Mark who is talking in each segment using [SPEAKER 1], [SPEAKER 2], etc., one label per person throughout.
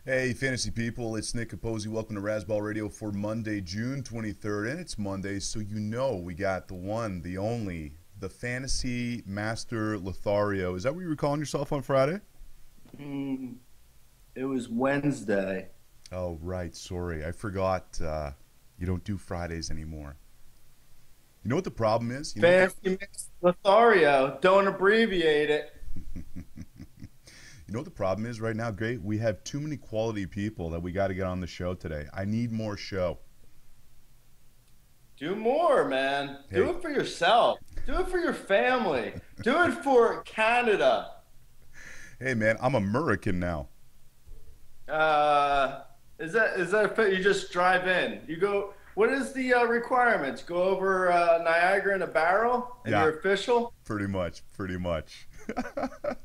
[SPEAKER 1] Hey, fantasy people, it's Nick Capozzi. Welcome to Razzball Radio for Monday, June 23rd. And it's Monday, so you know we got the one, the only, the fantasy master Lothario. Is that what you were calling yourself on Friday?
[SPEAKER 2] Mm, it was Wednesday.
[SPEAKER 1] Oh, right. Sorry. I forgot you don't do Fridays anymore. You know what the problem is? You know what the,
[SPEAKER 2] Fancy Mix Lothario. Don't abbreviate it.
[SPEAKER 1] you know what the problem is right now? Great. We have too many quality people that we got to get on the show today. I need more show.
[SPEAKER 2] Do more, man. Do
[SPEAKER 1] Hey,
[SPEAKER 2] it for yourself. Do it for your family. Do it for Canada.
[SPEAKER 1] hey, man, I'm American now.
[SPEAKER 2] Uh, you just drive in? You go. What is the requirements? Go over Niagara in a barrel, and
[SPEAKER 1] Yeah,
[SPEAKER 2] you're official.
[SPEAKER 1] pretty much, pretty much.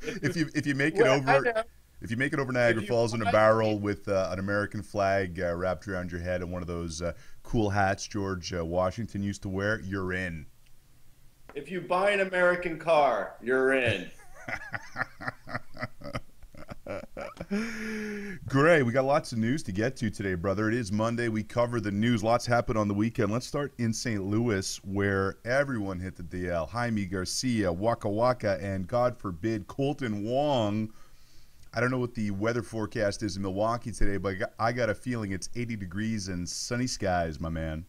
[SPEAKER 1] If you make it
[SPEAKER 2] Well, I
[SPEAKER 1] over
[SPEAKER 2] know.
[SPEAKER 1] if you make it over
[SPEAKER 2] If
[SPEAKER 1] Niagara
[SPEAKER 2] you
[SPEAKER 1] Falls in a
[SPEAKER 2] buy,
[SPEAKER 1] barrel with an American flag wrapped around your head and one of those cool hats George Washington used to wear, you're in.
[SPEAKER 2] if you buy an American car, you're in.
[SPEAKER 1] Gray, we got lots of news to get to today, brother. It is Monday. We cover the news. Lots happened on the weekend. Let's start in St. Louis, where everyone hit the DL. Jaime Garcia, Waka Waka, and God forbid, Colton Wong. I don't know what the weather forecast is in Milwaukee today, but I got a feeling it's 80 degrees and sunny skies, my man.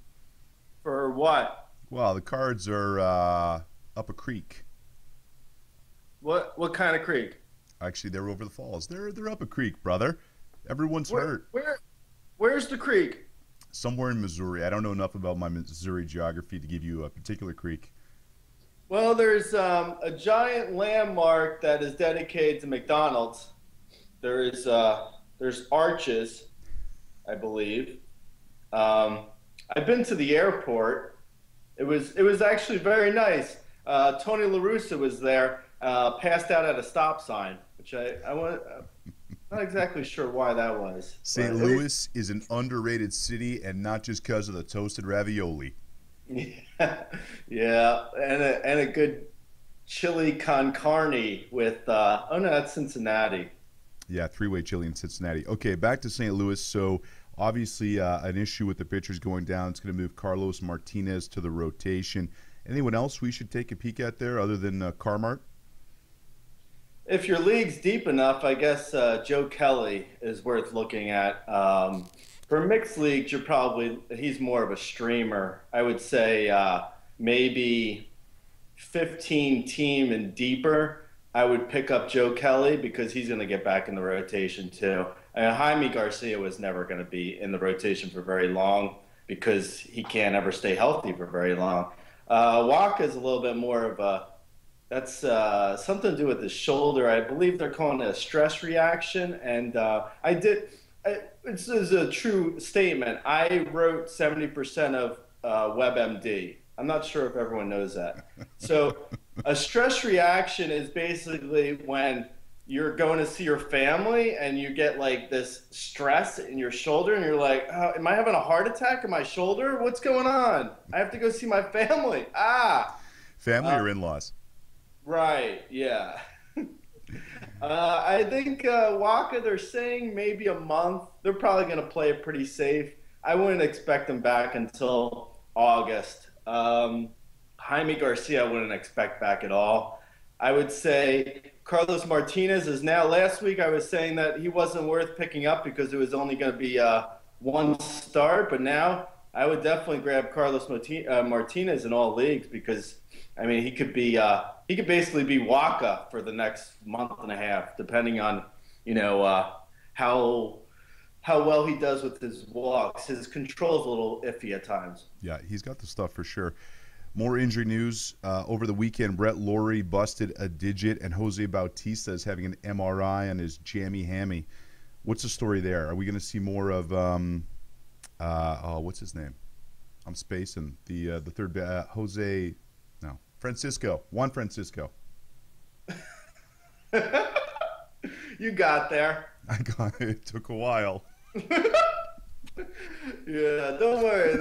[SPEAKER 2] For what?
[SPEAKER 1] Well, the Cards are up a creek.
[SPEAKER 2] What kind of creek?
[SPEAKER 1] Actually, they're over the falls. They're up a creek, brother. Everyone's
[SPEAKER 2] Where
[SPEAKER 1] hurt.
[SPEAKER 2] where where's the creek?
[SPEAKER 1] Somewhere in Missouri. I don't know enough about my Missouri geography to give you a particular creek.
[SPEAKER 2] Well, there's a giant landmark that is dedicated to McDonald's. There's arches, I believe. Um, I've been to the airport. It was actually very nice. Tony La Russa was there, passed out at a stop sign, which I want. Not exactly sure why that was,
[SPEAKER 1] St.
[SPEAKER 2] but at least
[SPEAKER 1] Louis is an underrated city, and not just because of the toasted ravioli.
[SPEAKER 2] yeah, yeah, and a good chili con carne with oh no, that's Cincinnati.
[SPEAKER 1] Yeah, three-way chili in Cincinnati. Okay, back to St. Louis. So obviously, an issue with the pitchers going down. It's going to move Carlos Martinez to the rotation. Anyone else we should take a peek at there other than Carmart?
[SPEAKER 2] If your league's deep enough, I guess Joe Kelly is worth looking at. For mixed leagues, he's more of a streamer. I would say maybe 15 team and deeper. I would pick up Joe Kelly because he's going to get back in the rotation too. Jaime Garcia was never going to be in the rotation for very long because he can't ever stay healthy for very long. Waka is a little bit more of a that's something to do with his shoulder. I believe they're calling it a stress reaction. And this is a true statement. I wrote 70% of WebMD. I'm not sure if everyone knows that. So, a stress reaction is basically when you're going to see your family and you get like this stress in your shoulder and you're like, oh, am I having a heart attack in my shoulder? What's going on? I have to go see my family.
[SPEAKER 1] Family
[SPEAKER 2] Uh,
[SPEAKER 1] or in-laws?
[SPEAKER 2] Right, yeah. I think Waka, they're saying maybe a month. They're probably going to play it pretty safe. I wouldn't expect them back until August. Jaime Garcia, I wouldn't expect back at all. I would say Carlos Martinez is now. Last week, I was saying that he wasn't worth picking up because it was only going to be one start, but now I would definitely grab Martinez in all leagues because I mean he could basically be Waka for the next month and a half, depending on you know how well he does with his walks. His control is a little iffy at times.
[SPEAKER 1] Yeah, he's got the stuff for sure. More injury news over the weekend. Brett Laurie busted a digit, and Jose Bautista is having an MRI on his jammy hammy. What's the story there? Are we going to see more of oh, what's his name? I'm spacing the third Jose. No, Francisco. Juan Francisco.
[SPEAKER 2] You got there.
[SPEAKER 1] I got it. It took a while.
[SPEAKER 2] Yeah, don't worry.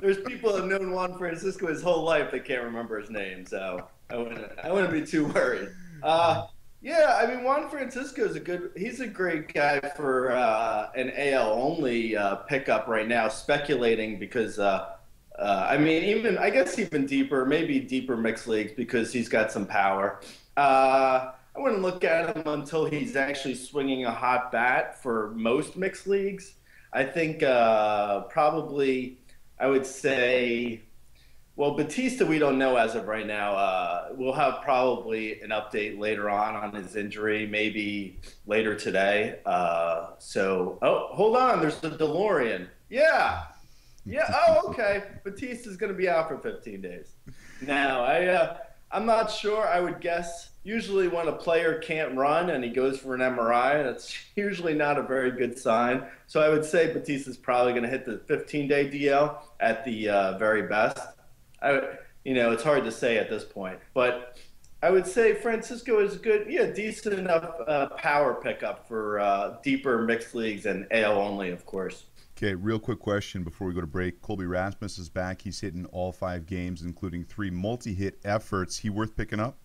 [SPEAKER 2] There's people that have known Juan Francisco his whole life that can't remember his name, so I wouldn't be too worried. Yeah, I mean Juan Francisco is he's a great guy for an AL only pickup right now, speculating because I mean even I guess even deeper, maybe deeper mixed leagues because he's got some power. I wouldn't look at him until he's actually swinging a hot bat for most mixed leagues. I think probably I would say. Well, Batista, we don't know as of right now. We'll have probably an update later on his injury, maybe later today. Oh, hold on. There's the DeLorean. Yeah. Yeah. Oh, okay. Batista's going to be out for 15 days. Now, I'm not sure. I would guess usually when a player can't run and he goes for an MRI, that's usually not a very good sign. So I would say Batista's probably going to hit the 15-day DL at the very best. It's hard to say at this point, but I would say Francisco is a good, decent enough power pickup for deeper mixed leagues and AL only, of course.
[SPEAKER 1] Okay, real quick question before we go to break. Colby Rasmus is back. He's hitting all 5 games, including 3 multi-hit efforts. He worth picking up?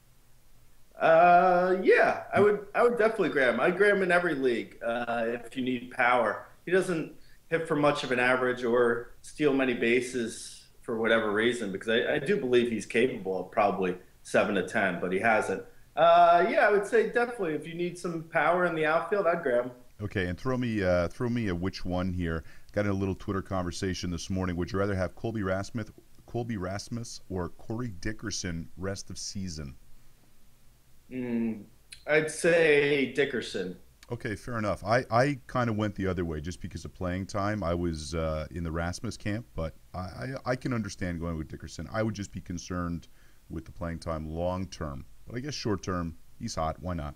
[SPEAKER 2] Yeah, I would definitely grab him. I'd grab him in every league if you need power. He doesn't hit for much of an average or steal many bases for whatever reason, because I do believe he's capable of probably 7 to 10, but he hasn't. Yeah, I would say definitely if you need some power in the outfield, I'd grab him.
[SPEAKER 1] Okay, and throw me a which one here. Got in a little Twitter conversation this morning. Would you rather have Colby Rasmus, or Corey Dickerson rest of season?
[SPEAKER 2] I'd say Dickerson.
[SPEAKER 1] Okay, fair enough. I kind of went the other way just because of playing time. I was in the Rasmus camp, but I can understand going with Dickerson. I would just be concerned with the playing time long term. But I guess short term, he's hot. Why not?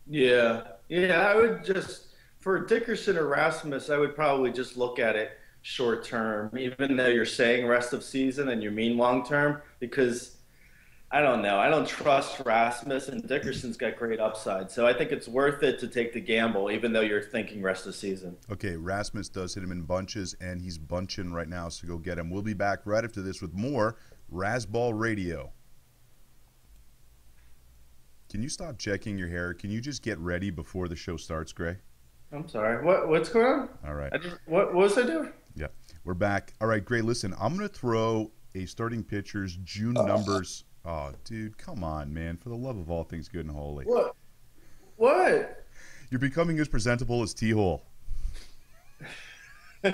[SPEAKER 2] Yeah. I would just, for Dickerson or Rasmus, I would probably just look at it short term, even though you're saying rest of season and you mean long term, because I don't know. I don't trust Rasmus, and Dickerson's got great upside. So I think it's worth it to take the gamble, even though you're thinking rest of season.
[SPEAKER 1] Okay, Rasmus does hit him in bunches, and he's bunching right now, so go get him. We'll be back right after this with more Razzball Radio. Can you stop checking your hair? Can you just get ready before the show starts, Gray?
[SPEAKER 2] I'm sorry. What's going on?
[SPEAKER 1] All right.
[SPEAKER 2] What was I doing?
[SPEAKER 1] Yeah, we're back. All right, Gray, listen, I'm going to throw a starting pitcher's June numbers. Oh, dude, come on, man. For the love of all things good and holy.
[SPEAKER 2] What?
[SPEAKER 1] You're becoming as presentable as T-Hole. All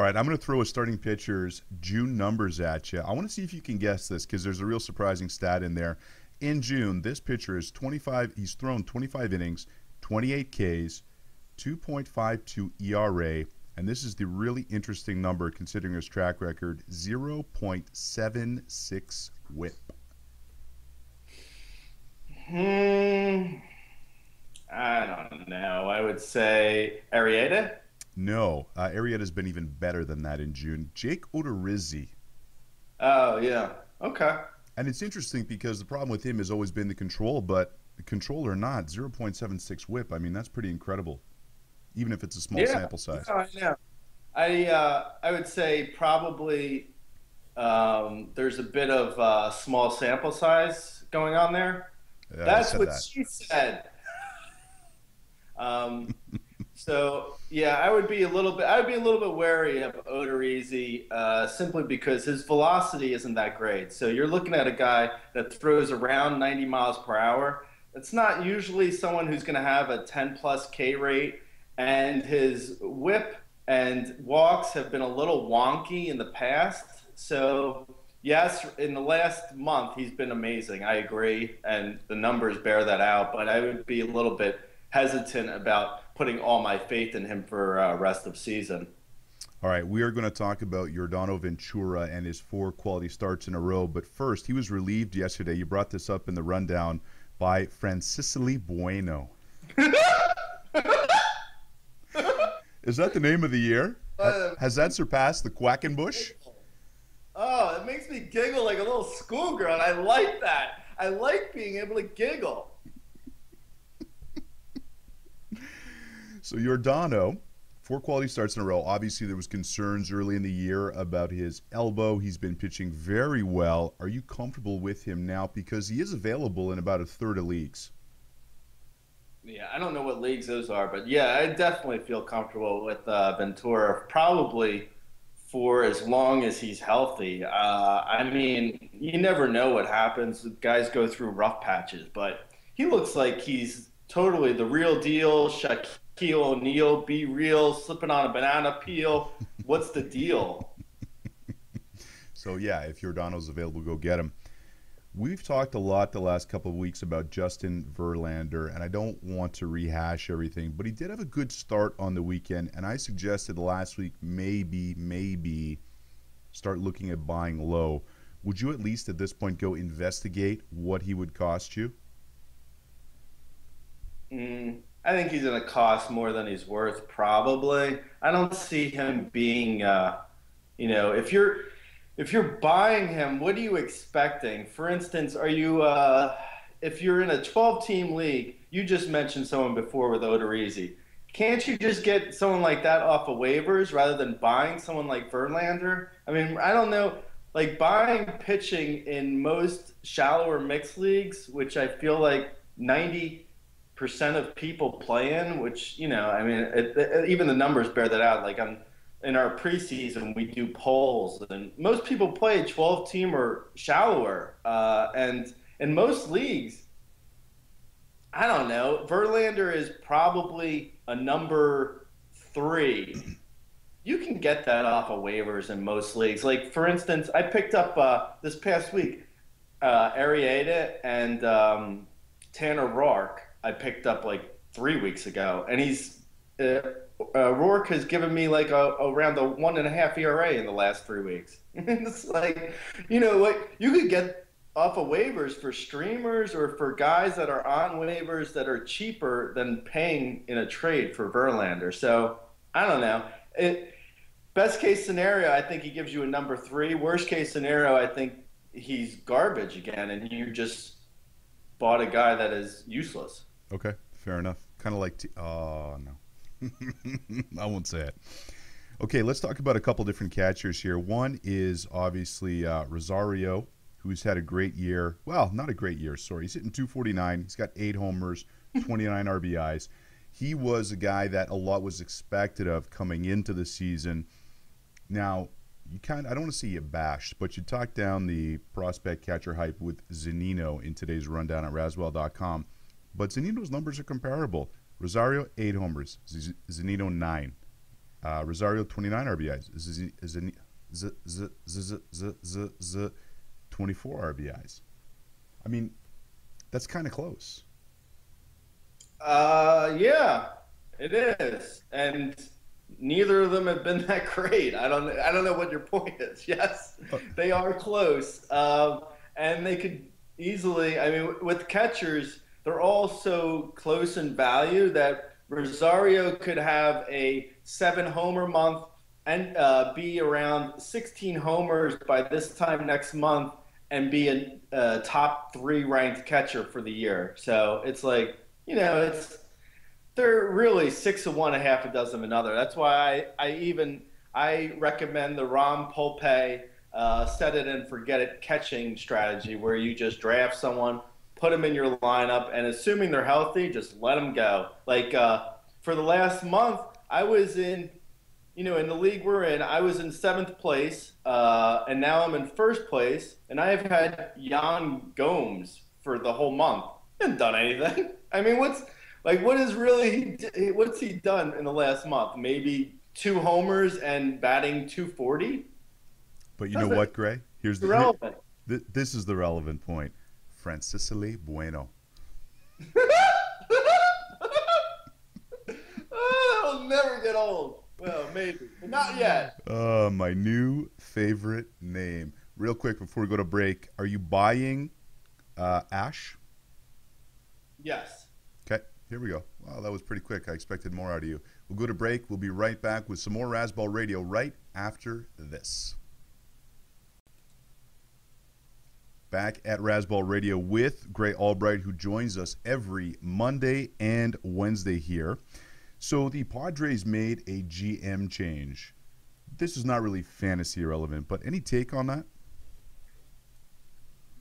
[SPEAKER 1] right, I'm going to throw a starting pitcher's June numbers at you. I want to see if you can guess this because there's a real surprising stat in there. In June, this pitcher is 25. He's thrown 25 innings, 28 Ks, 2.52 ERA. And this is the really interesting number considering his track record, 0.76 whip.
[SPEAKER 2] I don't know. I would say Arrieta?
[SPEAKER 1] No. Arrieta's been even better than that in June. Jake Odorizzi.
[SPEAKER 2] Oh, yeah. Okay.
[SPEAKER 1] And it's interesting because the problem with him has always been the control, but the control or not, 0.76 whip, I mean, that's pretty incredible. Even if it's a small sample size.
[SPEAKER 2] Yeah, I know. I would say probably there's a bit of small sample size going on there.
[SPEAKER 1] Yeah,
[SPEAKER 2] that's what she said. So yeah, I'd be a little bit wary of Odorizzi simply because his velocity isn't that great. So you're looking at a guy that throws around 90 miles per hour. It's not usually someone who's going to have a 10+ K rate. And his whip and walks have been a little wonky in the past. So, yes, in the last month, he's been amazing. I agree. And the numbers bear that out. But I would be a little bit hesitant about putting all my faith in him for rest of season.
[SPEAKER 1] All right, we are going to talk about Yordano Ventura and his 4 quality starts in a row. But first, he was relieved yesterday. You brought this up in the rundown by Francisco Bueno. Is that the name of the year? Has that surpassed the Quackenbush?
[SPEAKER 2] Oh, it makes me giggle like a little schoolgirl, and I like that. I like being able to giggle.
[SPEAKER 1] So Yordano 4 quality starts in a row. Obviously, there was concerns early in the year about his elbow. He's been pitching very well. Are you comfortable with him now? Because he is available in about a third of leagues.
[SPEAKER 2] Yeah, I don't know what leagues those are, but yeah, I definitely feel comfortable with Ventura, probably for as long as he's healthy. I mean, you never know what happens. Guys go through rough patches, but he looks like he's totally the real deal. Shaquille O'Neal, be real, slipping on a banana peel. What's the deal?
[SPEAKER 1] So, yeah, if Yordano's available, go get him. We've talked a lot the last couple of weeks about Justin Verlander, and I don't want to rehash everything, but he did have a good start on the weekend, and I suggested last week maybe start looking at buying low. Would you at least at this point go investigate what he would cost you?
[SPEAKER 2] I think he's going to cost more than he's worth, probably. I don't see him being, if you're buying him, what are you expecting? For instance, if you're in a 12-team league, you just mentioned someone before with Odorizzi. Can't you just get someone like that off of waivers rather than buying someone like Verlander? I mean, I don't know. Like buying pitching in most shallower mixed leagues, which I feel like 90% of people play in, which, I mean, even the numbers bear that out. Like in our preseason, we do polls, and most people play 12-team or shallower. And in most leagues, I don't know, Verlander is probably a number 3. You can get that off of waivers in most leagues. Like, for instance, I picked up this past week Arrieta and Tanner Roark. I picked up like 3 weeks ago, and he's Rourke has given me like around a 1.5 ERA in the last 3 weeks. It's like, you know what, you could get off of waivers for streamers or for guys that are on waivers that are cheaper than paying in a trade for Verlander. So I don't know. Best case scenario, I think he gives you a number 3. Worst case scenario, I think he's garbage again, and you just bought a guy that is useless.
[SPEAKER 1] Okay, fair enough. Kind of like, oh no. I won't say it. Okay, let's talk about a couple different catchers here. One is obviously Rosario, who's had a great year. Well, not a great year, sorry. He's hitting .249. He's got 8 homers, 29 RBIs. He was a guy that a lot was expected of coming into the season. Now, I don't want to say you bashed, but you talked down the prospect catcher hype with Zunino in today's rundown at Razzball.com. But Zunino's numbers are comparable. Rosario, 8 homers. Zunino, 9. Rosario, 29 RBIs. 24 RBIs. I mean, that's kind of close.
[SPEAKER 2] Yeah, it is. And neither of them have been that great. I don't know what your point is. Yes, they are close. And they could easily, I mean, with catchers, they're all so close in value that Rosario could have a 7-homer month and be around 16 homers by this time next month and be a top 3 ranked catcher for the year. So it's like, they're really 6 of one, a half a dozen of another. That's why I recommend the Ron Polpe set it and forget it catching strategy, where you just draft someone, put them in your lineup, and assuming they're healthy, just let them go. Like for the last month, I was in the league we're in, I was in 7th place, and now I'm in 1st place, and I've had Yan Gomes for the whole month. He hasn't done anything. I mean, what's he done in the last month? Maybe 2 homers and batting .240?
[SPEAKER 1] But you know what, Gray? Here's
[SPEAKER 2] relevant.
[SPEAKER 1] This is the relevant point. Francisco Bueno.
[SPEAKER 2] That'll never get old. Well, maybe, but not yet.
[SPEAKER 1] My new favorite name. Real quick before we go to break, are you buying Ash?
[SPEAKER 2] Yes.
[SPEAKER 1] Okay, here we go. Wow, that was pretty quick. I expected more out of you. We'll go to break. We'll be right back with some more Razzball Radio right after this. Back at Razzball Radio with Gray Albright, who joins us every Monday and Wednesday here. So the Padres made a GM change. This is not really fantasy relevant, but any take on that?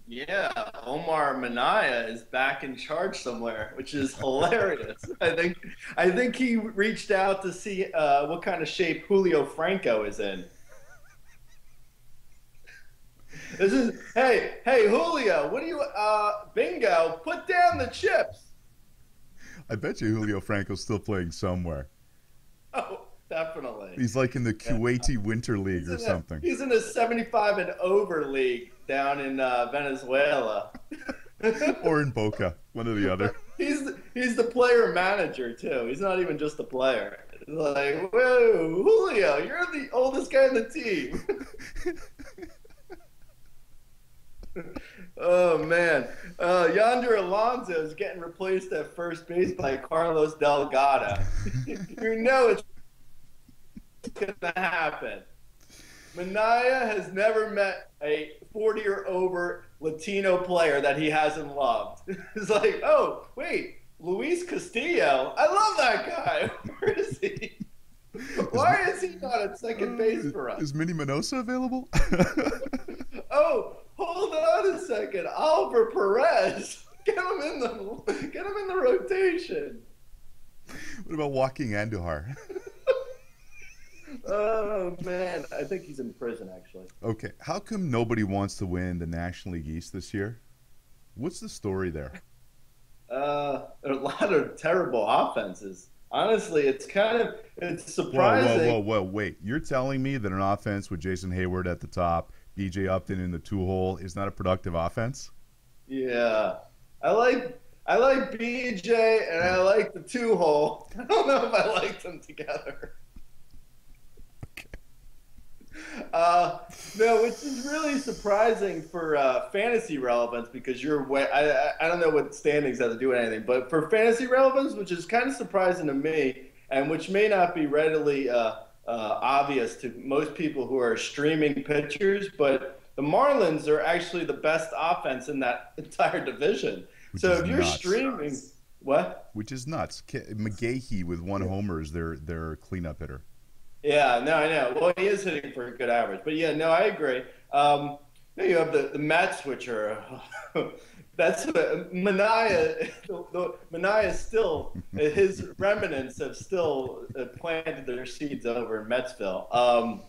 [SPEAKER 2] Yeah, Omar Minaya is back in charge somewhere, which is hilarious. I think he reached out to see what kind of shape Julio Franco is in. This is hey Julio, what do you bingo, put down the chips.
[SPEAKER 1] I bet you Julio Franco's still playing somewhere.
[SPEAKER 2] Oh, definitely.
[SPEAKER 1] He's like in the
[SPEAKER 2] Yeah.
[SPEAKER 1] Kuwaiti Winter League
[SPEAKER 2] He's
[SPEAKER 1] or
[SPEAKER 2] in a
[SPEAKER 1] something.
[SPEAKER 2] he's in a 75 and over league down in Venezuela.
[SPEAKER 1] Or in Boca, one or the other.
[SPEAKER 2] He's the player manager too. He's not even just a player. It's like, whoa, Julio, you're the oldest guy on the team. Oh man, Yonder Alonso is getting replaced at first base by Carlos Delgado. You know it's gonna happen. Minaya has never met a 40 or over Latino player that he hasn't loved. It's like, oh wait, Luis Castillo, I love that guy. Where is he? Why is he not at second base for us?
[SPEAKER 1] Is Minnie Minosa available?
[SPEAKER 2] Oh, hold on a second, Oliver Perez. Get him in the rotation.
[SPEAKER 1] What about Joaquin Andujar?
[SPEAKER 2] Oh man, I think he's in prison actually.
[SPEAKER 1] Okay, how come nobody wants to win the National League East this year? What's the story there?
[SPEAKER 2] There are a lot of terrible offenses. Honestly, it's surprising.
[SPEAKER 1] Whoa, wait. You're telling me that an offense with Jason Hayward at the top, BJ Upton in the two-hole is not a productive offense?
[SPEAKER 2] Yeah. I like BJ and I like the two hole. I don't know if I like them together. No, which is really surprising for fantasy relevance because you're way. I don't know what standings have to do with anything, but for fantasy relevance, which is kind of surprising to me, and which may not be readily obvious to most people who are streaming pitchers, but the Marlins are actually the best offense in that entire division.
[SPEAKER 1] Which
[SPEAKER 2] so
[SPEAKER 1] is
[SPEAKER 2] if you're
[SPEAKER 1] nuts.
[SPEAKER 2] streaming, what?
[SPEAKER 1] Which is nuts. McGahee with one homer is their cleanup hitter.
[SPEAKER 2] Yeah, no, I know. Well, he is hitting for a good average, but yeah, no, I agree. You have the Mets, which are that's Minaya. Minaya still his remnants have still planted their seeds over in Metsville.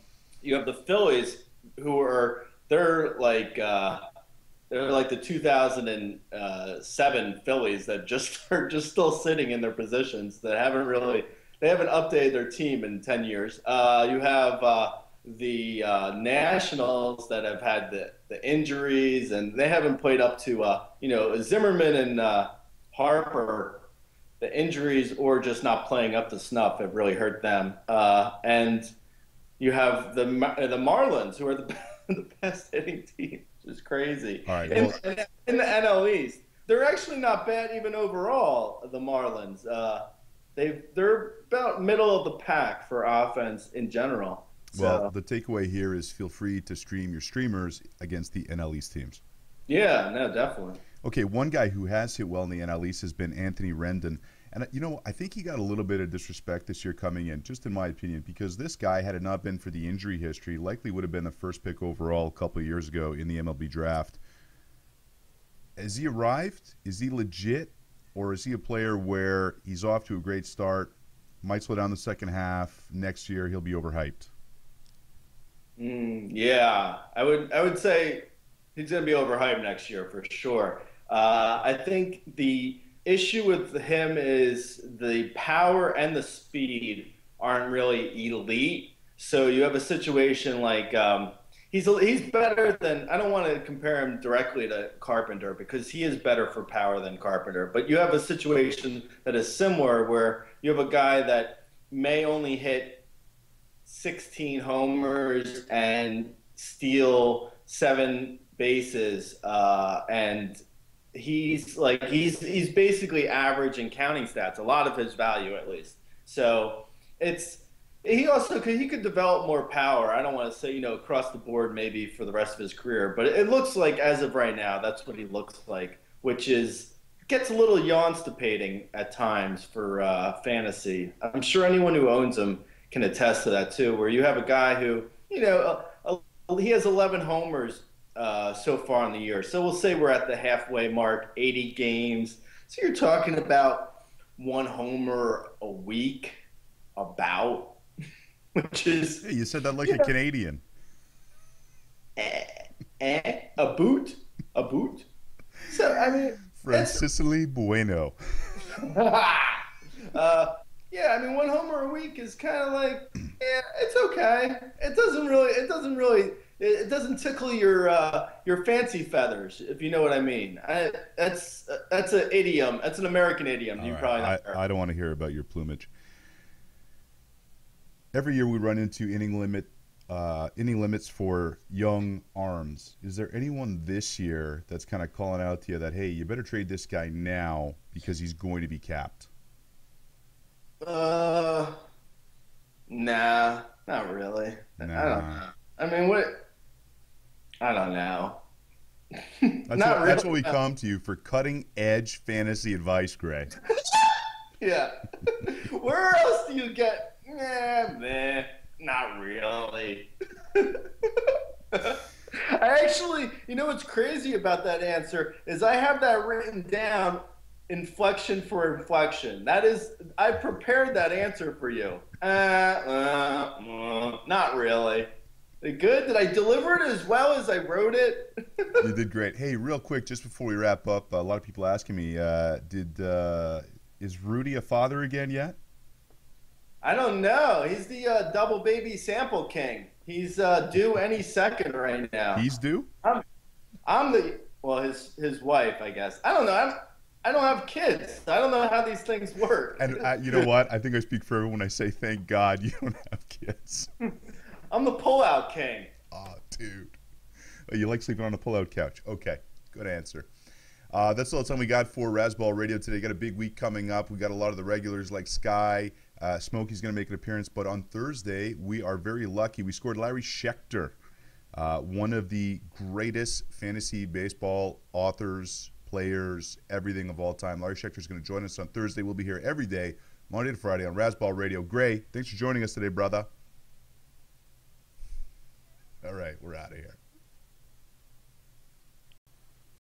[SPEAKER 2] You have the Phillies, who are they're like the 2007 Phillies that are just still sitting in their positions that haven't really. They haven't updated their team in 10 years. You have the Nationals that have had the injuries, and they haven't played up to, Zimmerman and Harper. The injuries or just not playing up to snuff have really hurt them. And you have the Marlins, who are the best hitting team, which is crazy.
[SPEAKER 1] All right,
[SPEAKER 2] in the NL East, they're actually not bad even overall, the Marlins. They're about middle of the pack for offense in general.
[SPEAKER 1] Well, the takeaway here is feel free to stream your streamers against the NL East teams.
[SPEAKER 2] Yeah, no, definitely.
[SPEAKER 1] Okay, one guy who has hit well in the NL East has been Anthony Rendon. And, I think he got a little bit of disrespect this year coming in, just in my opinion, because this guy, had it not been for the injury history, likely would have been the first pick overall a couple of years ago in the MLB draft. Has he arrived? Is he legit? Or is he a player where he's off to a great start, might slow down the second half, next year he'll be overhyped?
[SPEAKER 2] Yeah, I would say he's going to be overhyped next year for sure. I think the issue with him is the power and the speed aren't really elite. So you have a situation like he's better than, I don't want to compare him directly to Carpenter because he is better for power than Carpenter. But you have a situation that is similar where you have a guy that may only hit 16 homers and steal 7 bases, and he's basically average in counting stats, a lot of his value at least. So he could develop more power. I don't want to say across the board maybe for the rest of his career, but it looks like as of right now that's what he looks like, which is gets a little constipating at times for fantasy. I'm sure anyone who owns him can attest to that too, where you have a guy who, he has 11 homers so far in the year. So we'll say we're at the halfway mark, 80 games. So you're talking about one homer a week, about, which is.
[SPEAKER 1] Hey, you said that like a Canadian.
[SPEAKER 2] A boot? A boot? So, I mean,
[SPEAKER 1] From Sicily, bueno.
[SPEAKER 2] Yeah, I mean, one homer a week is kind of like, yeah, it's okay. It doesn't tickle your fancy feathers, if you know what I mean. That's an idiom. That's an American idiom.
[SPEAKER 1] All
[SPEAKER 2] You
[SPEAKER 1] right.
[SPEAKER 2] probably not heard.
[SPEAKER 1] I don't want to hear about your plumage. Every year we run into inning limits for young arms. Is there anyone this year that's kind of calling out to you that, hey, you better trade this guy now because he's going to be capped?
[SPEAKER 2] Nah, not really.
[SPEAKER 1] Nah.
[SPEAKER 2] I don't know. I mean, what? I don't know.
[SPEAKER 1] That's what we come to you for cutting edge fantasy advice, Gray.
[SPEAKER 2] Yeah. Where else do you get? Meh, not really. I actually, what's crazy about that answer is I have that written down, inflection for inflection. I prepared that answer for you. Not really. Good? Did I deliver it as well as I wrote it?
[SPEAKER 1] You did great. Hey, real quick, just before we wrap up, a lot of people asking me, is Rudy a father again yet?
[SPEAKER 2] I don't know. He's the double baby sample king. He's due any second right now.
[SPEAKER 1] He's due?
[SPEAKER 2] His wife, I guess. I don't know. I don't have kids. I don't know how these things work.
[SPEAKER 1] And you know what? I think I speak for everyone when I say thank God you don't have kids.
[SPEAKER 2] I'm the pullout king.
[SPEAKER 1] Oh, dude. Oh, you like sleeping on a pullout couch. Okay, good answer. That's all the time we got for Razzball Radio today. Got a big week coming up. We got a lot of the regulars like Sky. Smokey's going to make an appearance. But on Thursday, we are very lucky. We scored Larry Schechter, one of the greatest fantasy baseball authors, players, everything of all time. Larry Schechter is going to join us on Thursday. We'll be here every day, Monday to Friday on Razzball Radio. Gray, thanks for joining us today, brother.